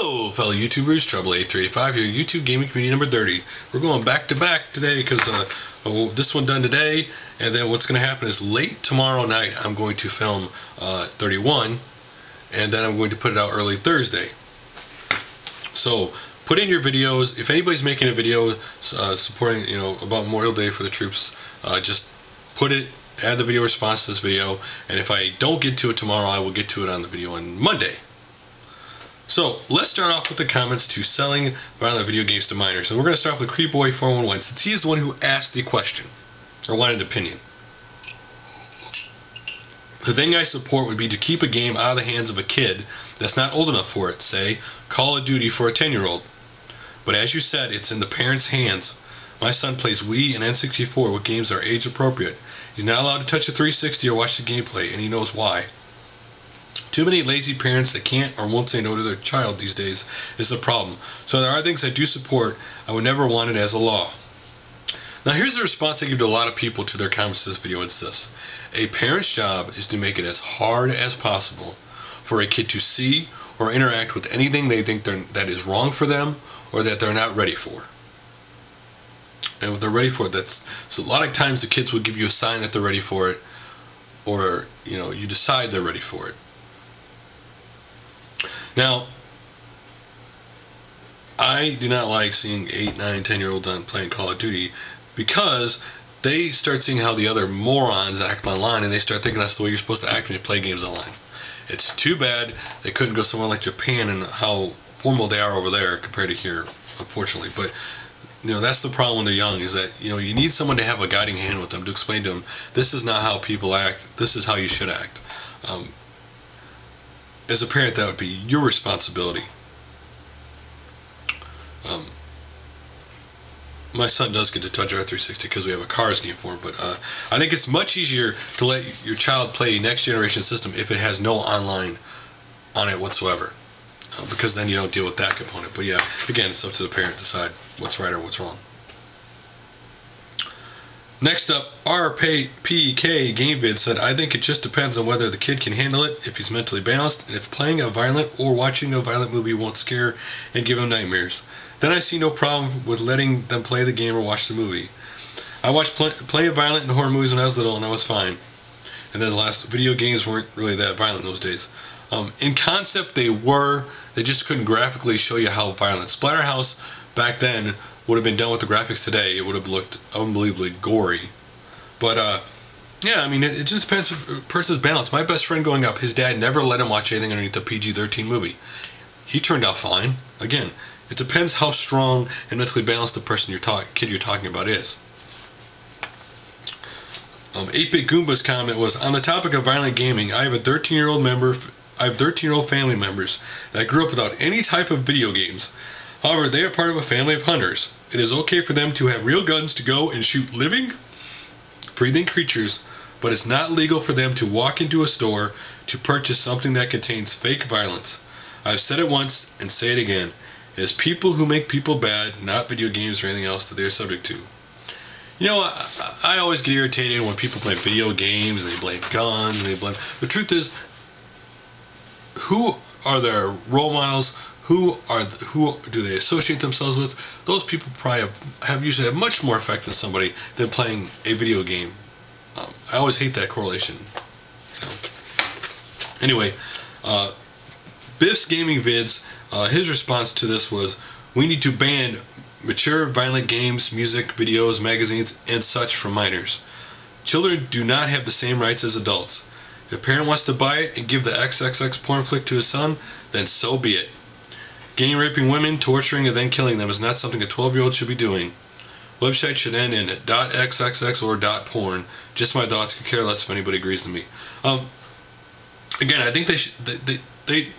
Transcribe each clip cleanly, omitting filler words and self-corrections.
Hello, fellow YouTubers. Trouble8385 here, YouTube gaming community number 30. We're going back to back today because this one done today, and then what's going to happen is late tomorrow night I'm going to film 31, and then I'm going to put it out early Thursday. So put in your videos. If anybody's making a video supporting, about Memorial Day for the troops, just put it. Add the video response to this video, and if I don't get to it tomorrow, I will get to it on the video on Monday. So let's start off with the comments to selling violent video games to minors, and we're going to start off with CreepBoy411 since he is the one who asked the question or wanted an opinion. The thing I support would be to keep a game out of the hands of a kid that's not old enough for it, say Call of Duty for a 10-year-old. But as you said, it's in the parents' hands. My son plays Wii and N64 with games that are age appropriate. He's not allowed to touch a 360 or watch the gameplay, and he knows why. Too many lazy parents that can't or won't say no to their child these days is the problem. So there are things I do support. I would never want it as a law. Now here's the response I give to a lot of people to their comments to this video. It's this. A parent's job is to make it as hard as possible for a kid to see or interact with anything they think that is wrong for them or that they're not ready for. And what they're ready for, so a lot of times the kids will give you a sign that they're ready for it, or you decide they're ready for it. Now, I do not like seeing 8, 9, 10-year-olds on playing Call of Duty because they start seeing how the other morons act online, and they start thinking that's the way you're supposed to act when you play games online. It's too bad they couldn't go somewhere like Japan and how formal they are over there compared to here, unfortunately. But that's the problem when they're young, is that you need someone to have a guiding hand with them to explain to them, this is not how people act, this is how you should act. As a parent, that would be your responsibility. My son does get to touch our 360 because we have a Cars game for him, but I think it's much easier to let your child play a next generation system if it has no online on it whatsoever. Because then you don't deal with that component. But yeah, again, it's up to the parent to decide what's right or what's wrong. Next up, RPK GameVid said, I think it just depends on whether the kid can handle it, if he's mentally balanced, and if playing a violent or watching a violent movie won't scare and give him nightmares. Then I see no problem with letting them play the game or watch the movie. I watched plenty of violent and horror movies when I was little, and I was fine. And then the last video games weren't really that violent in those days. In concept, they just couldn't graphically show you how violent. Splatterhouse back then would have been done with the graphics today. It would have looked unbelievably gory. But yeah, I mean, it just depends on a person's balance. My best friend growing up, his dad never let him watch anything underneath a PG-13 movie. He turned out fine. Again, it depends how strong and mentally balanced the person kid you're talking about is. 8-Bit Goomba's comment was, on the topic of violent gaming, I have 13-year-old family members that grew up without any type of video games. However, they are part of a family of hunters. It is okay for them to have real guns to go and shoot living, breathing creatures, but it's not legal for them to walk into a store to purchase something that contains fake violence. I've said it once and say it again. It is people who make people bad, not video games or anything else that they are subject to. I always get irritated when people play video games and they blame guns and they blame... The truth is, who are their role models? Who do they associate themselves with? Those people probably usually have much more effect on somebody than playing a video game. I always hate that correlation. Anyway, Biff's Gaming Vids, his response to this was, we need to ban mature violent games, music, videos, magazines, and such from minors. Children do not have the same rights as adults. If a parent wants to buy it and give the XXX porn flick to his son, then so be it. Gang raping women, torturing, and then killing them is not something a 12-year-old should be doing. Websites should end in .xxx or .porn. Just my thoughts, could care less if anybody agrees with me. Again, I think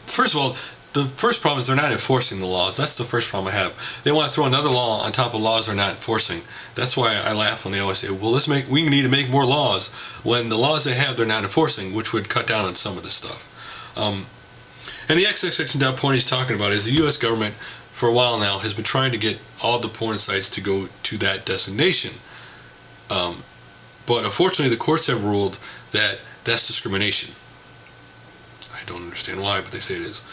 first of all, the first problem is they're not enforcing the laws. That's the first problem I have. They want to throw another law on top of laws they're not enforcing. That's why I laugh when they always say, well, we need to make more laws, when the laws they have they're not enforcing, which would cut down on some of this stuff. And the XXX and .porn he's talking about is the U.S. government, for a while now, has been trying to get all the porn sites to go to that designation. But unfortunately, the courts have ruled that that's discrimination. I don't understand why, but they say it is.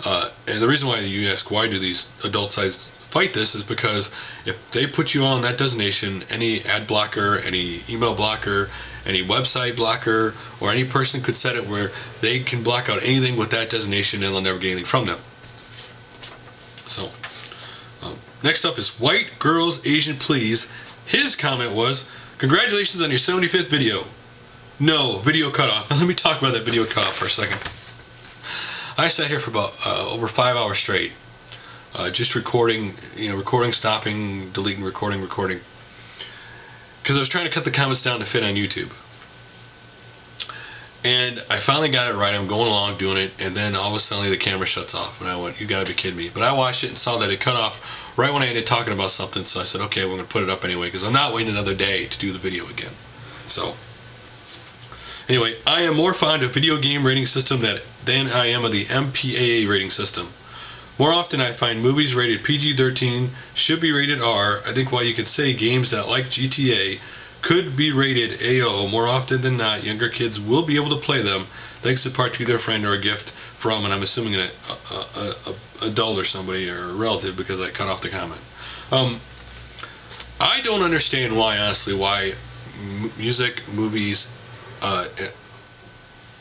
And the reason why you ask why do these adult sites fight this is because if they put you on that designation, any ad blocker, any email blocker, any website blocker, or any person could set it where they can block out anything with that designation and they'll never get anything from them. So, next up is White Girls Asian Please. His comment was, congratulations on your 75th video. No, video cutoff. And let me talk about that video cutoff for a second. I sat here for about over 5 hours straight, just recording, recording, stopping, deleting, recording, because I was trying to cut the comments down to fit on YouTube. And I finally got it right. I'm going along doing it, and then all of a sudden the camera shuts off, and I went, "You gotta be kidding me!" But I watched it and saw that it cut off right when I ended talking about something. So I said, "Okay, we're gonna put it up anyway," because I'm not waiting another day to do the video again. So. Anyway, I am more fond of video game rating system than I am of the MPAA rating system. More often I find movies rated PG-13 should be rated R. I think while you could say games that like GTA could be rated AO, more often than not younger kids will be able to play them thanks in part to their friend or a gift from, and I'm assuming an adult or somebody or a relative because I cut off the comment. I don't understand why, honestly, why music, movies, and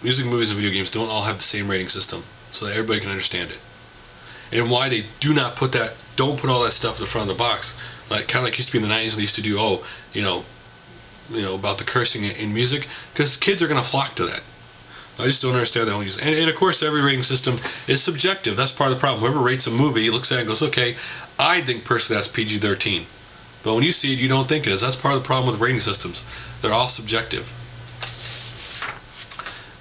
video games don't all have the same rating system so that everybody can understand it, and why they don't put all that stuff in the front of the box, like kind of like used to be in the 90s. They used to do about the cursing in music, because kids are going to flock to that. I just don't understand that. And of course every rating system is subjective. That's part of the problem. Whoever rates a movie looks at it and goes, okay, I think personally that's PG-13, but when you see it you don't think it is. That's part of the problem with rating systems. They're all subjective.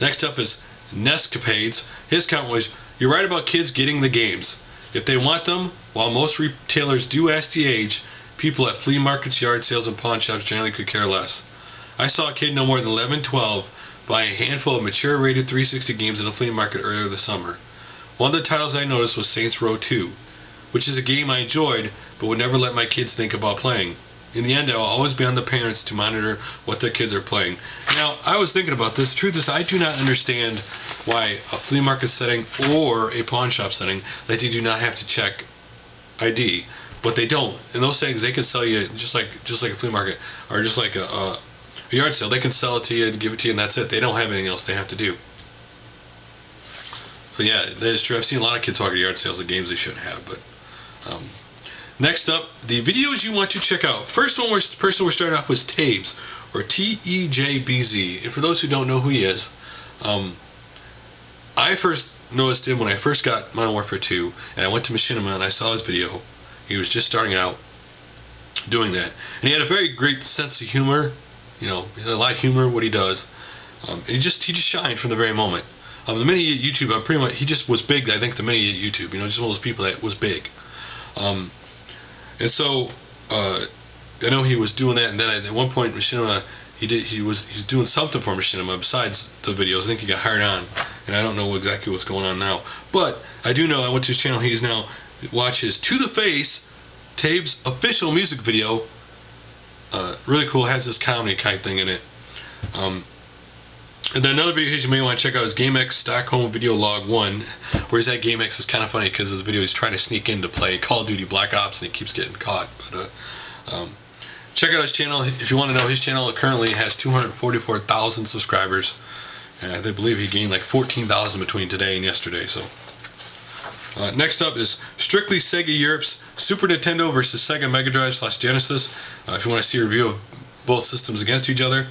Next up is Nescapades. His comment was, "You're right about kids getting the games. If they want them, while most retailers do ask the age, people at flea markets, yard sales, and pawn shops generally could care less. I saw a kid no more than 11, 12 buy a handful of mature rated 360 games in a flea market earlier this summer. One of the titles I noticed was Saints Row 2, which is a game I enjoyed but would never let my kids think about playing. In the end, I will always be on the parents to monitor what their kids are playing." Now, I was thinking about this. Truth is, I do not understand why a flea market setting or a pawn shop setting that you do not have to check ID, but they don't. In those settings, they can sell you just like a flea market or just like a yard sale. They can sell it to you, give it to you, and that's it. They don't have anything else they have to do. So yeah, that is true. I've seen a lot of kids talk at yard sales of games they shouldn't have, but. Next up, the videos you want to check out. First person we're starting off was Tejbz, or Tejbz. And for those who don't know who he is, I first noticed him when I first got Modern Warfare 2, and I went to Machinima and I saw his video. He was just starting out doing that, and he had a very great sense of humor. He had a lot of humor what he does. And he just shined from the very moment. The minute he hit YouTube, he just was big. I think the minute he hit YouTube, just one of those people that was big. And so I know he was doing that, and then at one point Machinima, he's doing something for Machinima besides the videos. I think he got hired on, and I don't know exactly what's going on now. But I do know I went to his channel. He's now watch his To The Face Tejbz official music video. Really cool. Has this comedy kind of thing in it. And then another video you may want to check out is Gamerx Stockholm Video Log 1, where he's at Gamerx. Is kind of funny because his video he's trying to sneak in to play Call of Duty Black Ops and he keeps getting caught. But check out his channel if you want to know. His channel currently has 244,000 subscribers, and I believe he gained like 14,000 between today and yesterday. So next up is StrictlySegaEurope's Super Nintendo versus Sega MegaDrive / Genesis. If you want to see a review of both systems against each other.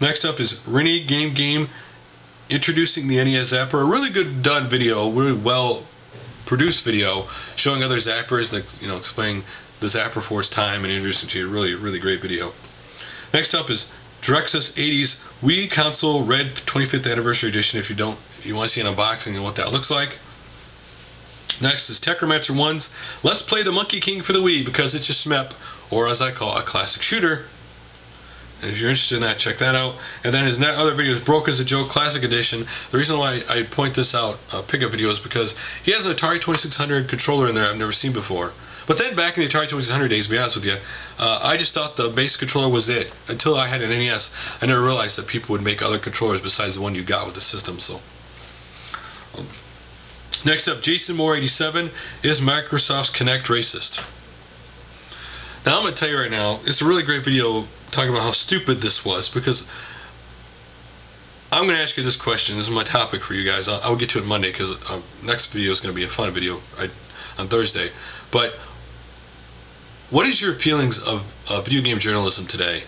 Next up is Rinrygamegame introducing the NES Zapper. A really good done video, really well produced video showing other zappers, like explaining the Zapper for its time and introducing to you. Really great video. Next up is Drexus 80s Wii Console Red 25th Anniversary Edition. If you want to see an unboxing and what that looks like. Next is Techromancer 1's Let's Play the Monkey King for the Wii, because it's a SMEP, or as I call a classic shooter. And if you're interested in that, check that out. And then his other video is Broke as a Joke Classic Edition. The reason why I point this out, pickup video, is because he has an Atari 2600 controller in there I've never seen before. But then back in the Atari 2600 days, to be honest with you, I just thought the base controller was it. Until I had an NES, I never realized that people would make other controllers besides the one you got with the system. So, Next up, Jason Moore 87, is Microsoft's Kinect racist? Now I'm going to tell you right now, it's a really great video talking about how stupid this was, because I'm going to ask you this question. This is my topic for you guys. I'll get to it Monday, because next video is going to be a fun video on Thursday. But what is your feelings of video game journalism today?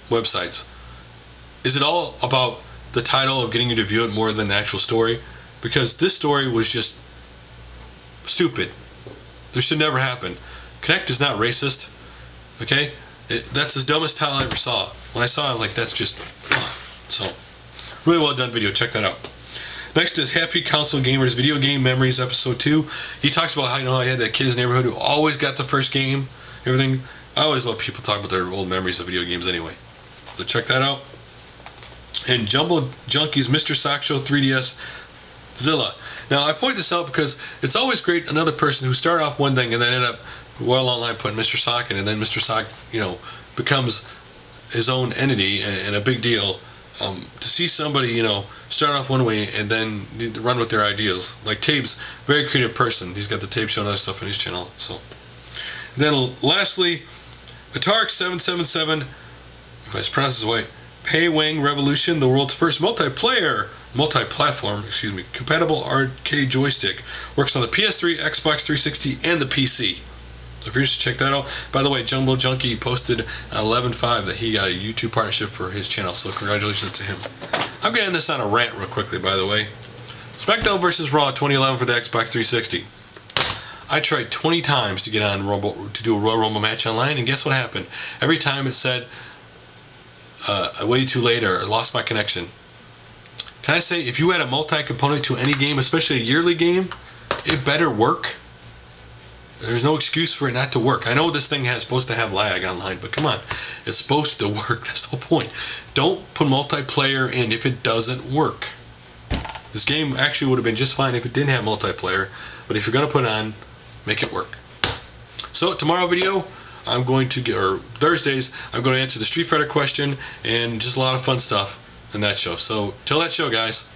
Websites. Is it all about the title of getting you to view it more than the actual story? Because this story was just stupid. This should never happen. Kinect is not racist. Okay? That's the dumbest title I ever saw. When I saw it, I was like, that's just... So, really well done video. Check that out. Next is HappyConsoleGamer's Video Game Memories Episode 2. He talks about how, you know, I had that kid in his neighborhood who always got the first game, everything. I always love people talk about their old memories of video games anyway. So check that out. And JumbleJunkie's Mr. Sock Show 3DS Zilla. Now I point this out because it's always great another person who started off one thing and then ended up well online putting Mr. Sock in, and then Mr. Sock, you know, becomes his own entity and a big deal. To see somebody, you know, start off one way and then run with their ideas. Like Tejbz, very creative person. He's got the Tejbz show and other stuff on his channel. So, and then lastly, Atark 777, if I pronounce this right, Paewang Revolution, the world's first multi-platform, compatible arcade joystick. Works on the PS3, Xbox 360, and the PC. So if you're interested, check that out. By the way, JumbleJunkie posted on 11/5 that he got a YouTube partnership for his channel, so congratulations to him. I'm going to end this on a rant real quickly, by the way. SmackDown vs. Raw 2011 for the Xbox 360. I tried 20 times to get on to do a Royal Rumble match online, and guess what happened? Every time it said, I waited too late, or I lost my connection. Can I say, if you add a multi-component to any game, especially a yearly game, it better work. There's no excuse for it not to work. I know this thing is supposed to have lag online, but come on. It's supposed to work. That's the whole point. Don't put multiplayer in if it doesn't work. This game actually would have been just fine if it didn't have multiplayer, but if you're going to put it on, make it work. So, tomorrow video, I'm going to get, or Thursdays, I'm going to answer the Street Fighter question and just a lot of fun stuff in that show. So, till that show, guys.